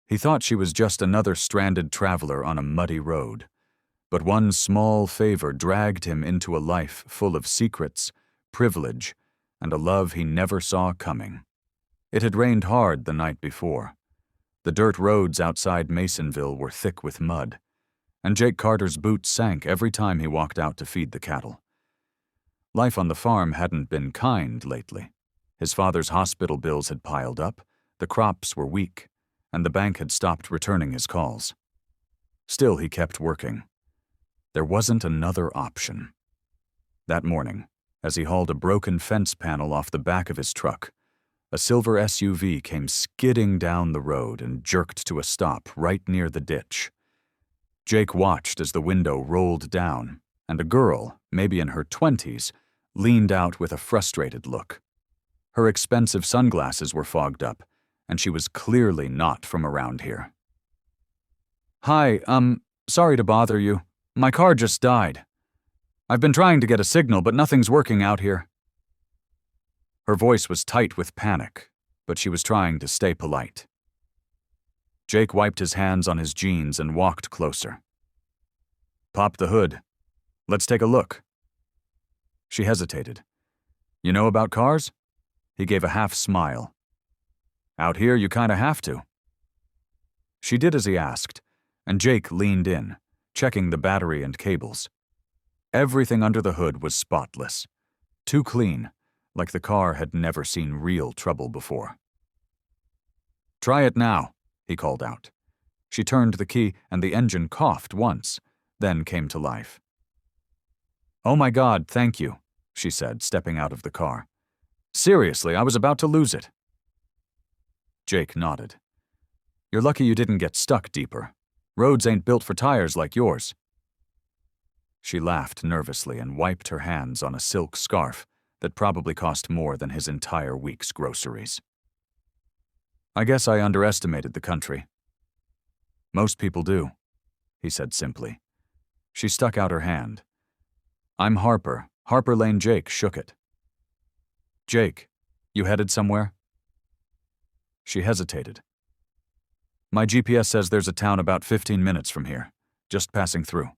He thought she was just another stranded traveler on a muddy road, but one small favor dragged him into a life full of secrets, privilege, and a love he never saw coming. It had rained hard the night before. The dirt roads outside Masonville were thick with mud, and Jake Carter's boots sank every time he walked out to feed the cattle. Life on the farm hadn't been kind lately. His father's hospital bills had piled up, the crops were weak, and the bank had stopped returning his calls. Still, he kept working. There wasn't another option. That morning, as he hauled a broken fence panel off the back of his truck, a silver SUV came skidding down the road and jerked to a stop right near the ditch. Jake watched as the window rolled down, and a girl, maybe in her 20s, leaned out with a frustrated look. Her expensive sunglasses were fogged up, and she was clearly not from around here. "Hi, sorry to bother you. My car just died. I've been trying to get a signal, but nothing's working out here." Her voice was tight with panic, but she was trying to stay polite. Jake wiped his hands on his jeans and walked closer. "Pop the hood. Let's take a look." She hesitated. "You know about cars?" He gave a half smile. "Out here, you kinda have to." She did as he asked, and Jake leaned in, checking the battery and cables. Everything under the hood was spotless, too clean, like the car had never seen real trouble before. "Try it now," he called out. She turned the key and the engine coughed once, then came to life. "Oh my God, thank you," she said, stepping out of the car. "Seriously, I was about to lose it." Jake nodded. "You're lucky you didn't get stuck deeper. Roads ain't built for tires like yours." She laughed nervously and wiped her hands on a silk scarf that probably cost more than his entire week's groceries. "I guess I underestimated the country." "Most people do," he said simply. She stuck out her hand. "I'm Harper. Harper Lane." Jake shook it. "Jake, you headed somewhere?" She hesitated. "My GPS says there's a town about 15 minutes from here, just passing through."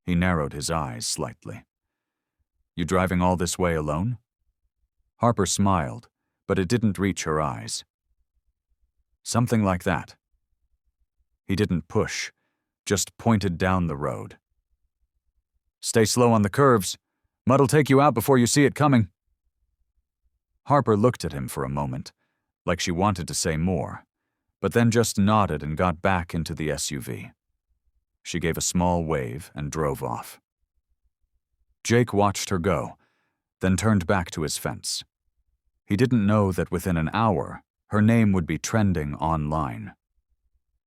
He narrowed his eyes slightly. "You driving all this way alone?" Harper smiled, but it didn't reach her eyes. "Something like that." He didn't push, just pointed down the road. "Stay slow on the curves. Mud'll take you out before you see it coming." Harper looked at him for a moment, like she wanted to say more, but then just nodded and got back into the SUV. She gave a small wave and drove off. Jake watched her go, then turned back to his fence. He didn't know that within an hour, her name would be trending online.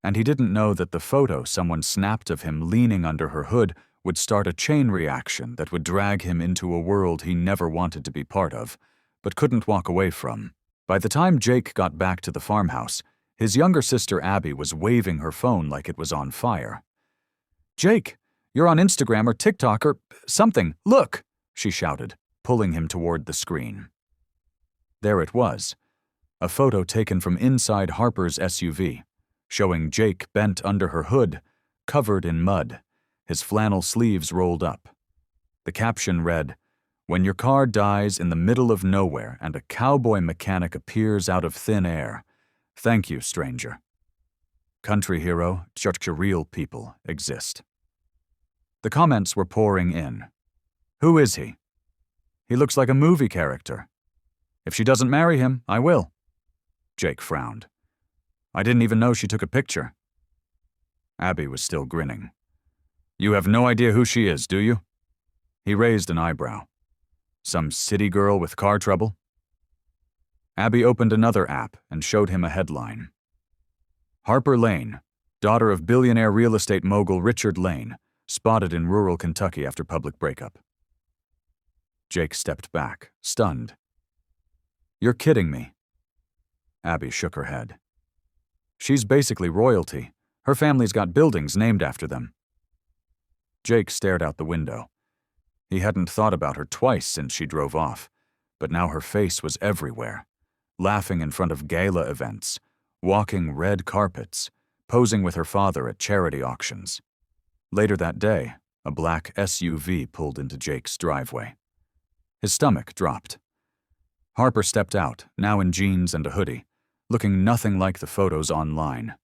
And he didn't know that the photo someone snapped of him leaning under her hood would start a chain reaction that would drag him into a world he never wanted to be part of, but couldn't walk away from. By the time Jake got back to the farmhouse, his younger sister Abby was waving her phone like it was on fire. "Jake, you're on Instagram or TikTok or something. Look," she shouted, pulling him toward the screen. There it was, a photo taken from inside Harper's SUV, showing Jake bent under her hood, covered in mud, his flannel sleeves rolled up. The caption read, "When your car dies in the middle of nowhere and a cowboy mechanic appears out of thin air, thank you, stranger. Country hero, just real people exist." The comments were pouring in. "Who is he? He looks like a movie character. If she doesn't marry him, I will." Jake frowned. "I didn't even know she took a picture." Abby was still grinning. "You have no idea who she is, do you?" He raised an eyebrow. "Some city girl with car trouble?" Abby opened another app and showed him a headline. "Harper Lane, daughter of billionaire real estate mogul Richard Lane, spotted in rural Kentucky after public breakup." Jake stepped back, stunned. "You're kidding me." Abby shook her head. "She's basically royalty. Her family's got buildings named after them." Jake stared out the window. He hadn't thought about her twice since she drove off, but now her face was everywhere, laughing in front of gala events, walking red carpets, posing with her father at charity auctions. Later that day, a black SUV pulled into Jake's driveway. His stomach dropped. Harper stepped out, now in jeans and a hoodie, looking nothing like the photos online.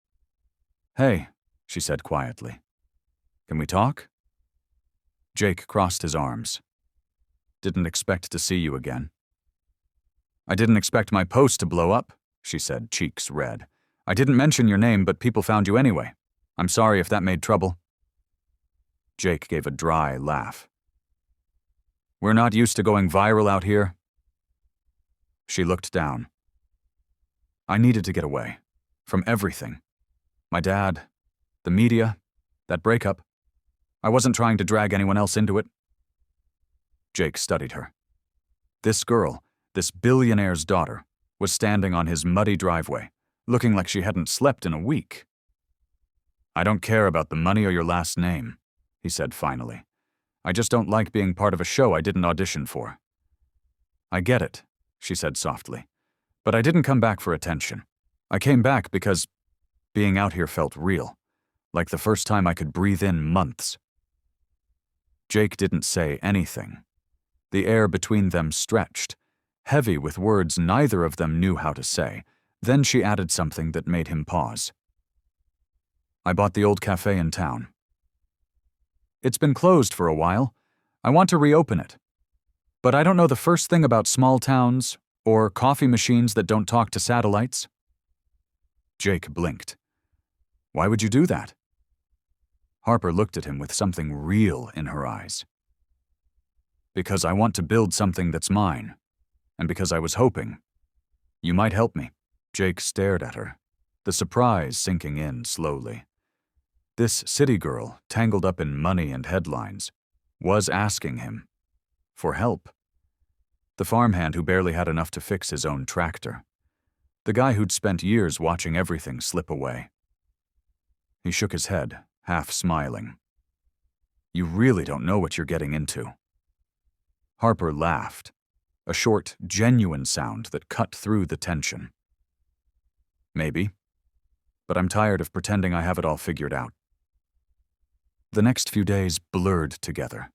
"Hey," she said quietly. "Can we talk?" Jake crossed his arms. "Didn't expect to see you again." "I didn't expect my post to blow up," she said, cheeks red. "I didn't mention your name, but people found you anyway. I'm sorry if that made trouble." Jake gave a dry laugh. "We're not used to going viral out here." She looked down. "I needed to get away. From everything. My dad, the media, that breakup. I wasn't trying to drag anyone else into it." Jake studied her. This girl, this billionaire's daughter, was standing on his muddy driveway, looking like she hadn't slept in a week. "I don't care about the money or your last name," he said finally. "I just don't like being part of a show I didn't audition for." "I get it," she said softly. "But I didn't come back for attention. I came back because being out here felt real, like the first time I could breathe in months." Jake didn't say anything. The air between them stretched, heavy with words neither of them knew how to say. Then she added something that made him pause. "I bought the old café in town. It's been closed for a while. I want to reopen it. But I don't know the first thing about small towns or coffee machines that don't talk to satellites." Jake blinked. "Why would you do that?" Harper looked at him with something real in her eyes. "Because I want to build something that's mine, and because I was hoping you might help me." Jake stared at her, the surprise sinking in slowly. This city girl, tangled up in money and headlines, was asking him for help. The farmhand who barely had enough to fix his own tractor. The guy who'd spent years watching everything slip away. He shook his head, half smiling. "You really don't know what you're getting into." Harper laughed, a short, genuine sound that cut through the tension. "Maybe, but I'm tired of pretending I have it all figured out." The next few days blurred together.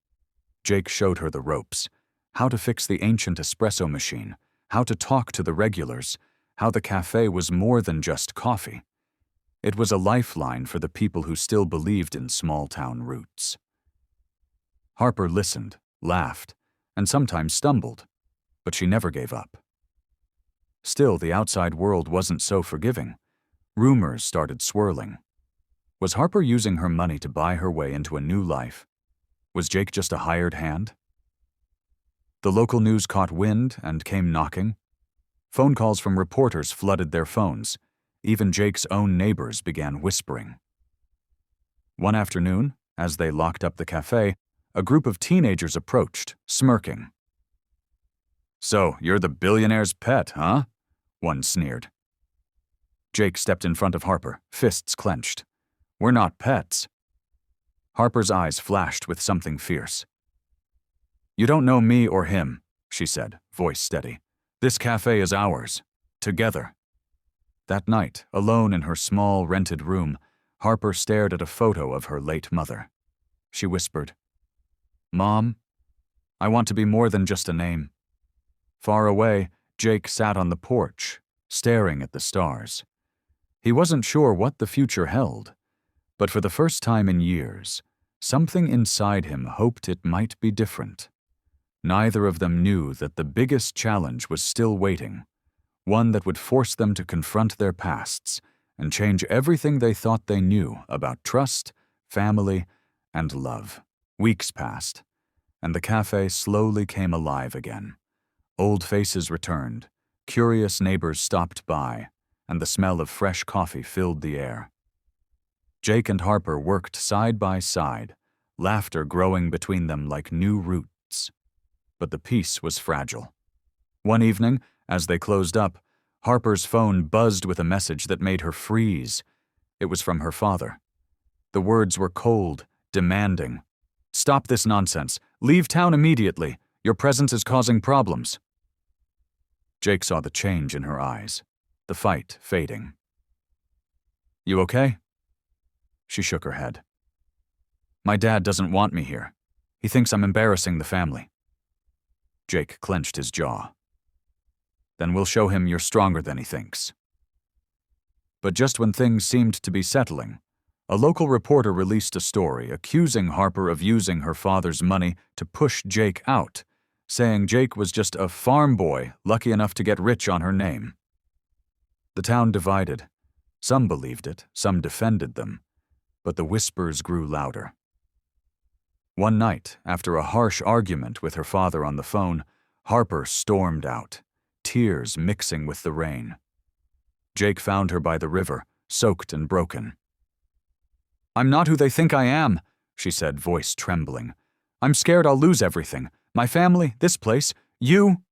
Jake showed her the ropes, how to fix the ancient espresso machine, how to talk to the regulars, how the cafe was more than just coffee. It was a lifeline for the people who still believed in small-town roots. Harper listened, laughed, and sometimes stumbled, but she never gave up. Still, the outside world wasn't so forgiving. Rumors started swirling. Was Harper using her money to buy her way into a new life? Was Jake just a hired hand? The local news caught wind and came knocking. Phone calls from reporters flooded their phones. Even Jake's own neighbors began whispering. One afternoon, as they locked up the cafe, a group of teenagers approached, smirking. "So, you're the billionaire's pet, huh?" one sneered. Jake stepped in front of Harper, fists clenched. "We're not pets." Harper's eyes flashed with something fierce. "You don't know me or him," she said, voice steady. "This cafe is ours. Together." That night, alone in her small, rented room, Harper stared at a photo of her late mother. She whispered, "Mom, I want to be more than just a name." Far away, Jake sat on the porch, staring at the stars. He wasn't sure what the future held, but for the first time in years, something inside him hoped it might be different. Neither of them knew that the biggest challenge was still waiting, one that would force them to confront their pasts and change everything they thought they knew about trust, family, and love. Weeks passed, and the cafe slowly came alive again. Old faces returned, curious neighbors stopped by, and the smell of fresh coffee filled the air. Jake and Harper worked side by side, laughter growing between them like new roots. But the peace was fragile. One evening, as they closed up, Harper's phone buzzed with a message that made her freeze. It was from her father. The words were cold, demanding. "Stop this nonsense. Leave town immediately. Your presence is causing problems." Jake saw the change in her eyes, the fight fading. You okay?" She shook her head. "My dad doesn't want me here. He thinks I'm embarrassing the family." Jake clenched his jaw. "Then we'll show him you're stronger than he thinks." But just when things seemed to be settling, a local reporter released a story accusing Harper of using her father's money to push Jake out, saying Jake was just a farm boy lucky enough to get rich on her name. The town divided. Some believed it, some defended them, but the whispers grew louder. One night, after a harsh argument with her father on the phone, Harper stormed out, tears mixing with the rain. Jake found her by the river, soaked and broken. "I'm not who they think I am," she said, voice trembling. "I'm scared I'll lose everything. My family, this place, you."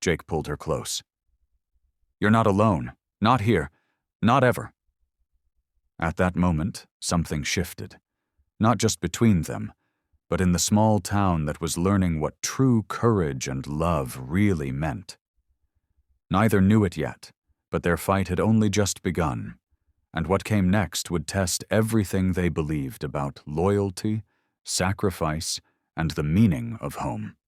Jake pulled her close. "You're not alone. Not here. Not ever." At that moment, something shifted. Not just between them, but in the small town that was learning what true courage and love really meant. Neither knew it yet, but their fight had only just begun, and what came next would test everything they believed about loyalty, sacrifice, and the meaning of home.